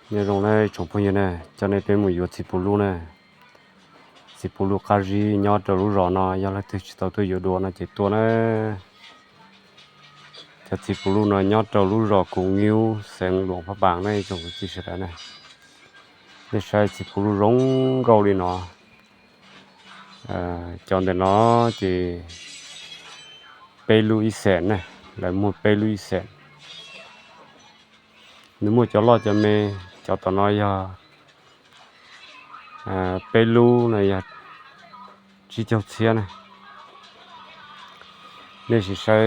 เนี่ยลงในชงพยนะจะในเป็นหมู่อยู่สิปูลูนะสิปูลูคาจียอดรู้รอนะยอดละถึงตัวอยู่ดัวนะจิตตัวนะจะสิปูลูนะยอดรู้รอกูงิ้วแสงหลวงพระบางในจงจิตนะไม่ใช่สิปูลูร้องเกาหลีเนาะจอนเดเนาะจีเปรูอีแสนนะแล้วหมดเปรูอีแสนนึกหมดจะรอดจะเมจะตอนน้อยยาเปรูนะยาจีเจ้าเสียนะนี่สิใช้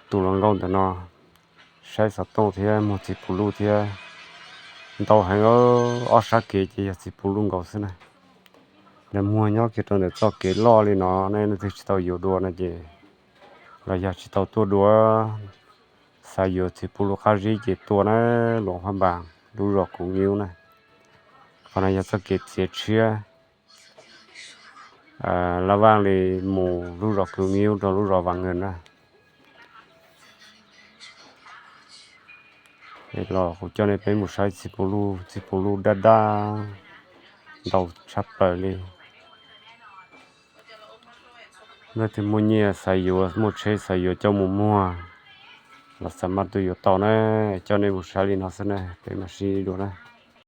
ตุลังกองแต่เนาะใช้สัตว์โตเทียหมดสิปูลูเทียตอให้ก็อสักเกจีสิปูลูกองซินะแล้วมัวเนาะเกตอนเดจะเกล้อเลยเนาะในนึกสิตออยู่ดัวนะจีเราอยากสิตอตัวดัวสายอยู่สิปูลูคาจีจีตัวนะหลวงพระบางดูรอกกูงิ้วนะคนอยากจะเกตเสียเชื้อระหว่างเลยหมู่ดูรอกกูงิ้วกับดูรอวางเงินนะเด็กหล่อเขาเจ้าในเป็นหมู่ชายสิปูลูด้าเราชับไปเลยเมื่อที่มุ่งเนี่ยใส่อยู่มุ่งใช้ใส่อยู่เจ้าหมู่มัวเราสามารถดูอยู่ต่อนะเจ้าในหมู่ชายลินเขาซะนะเป็นมาชีดูนะ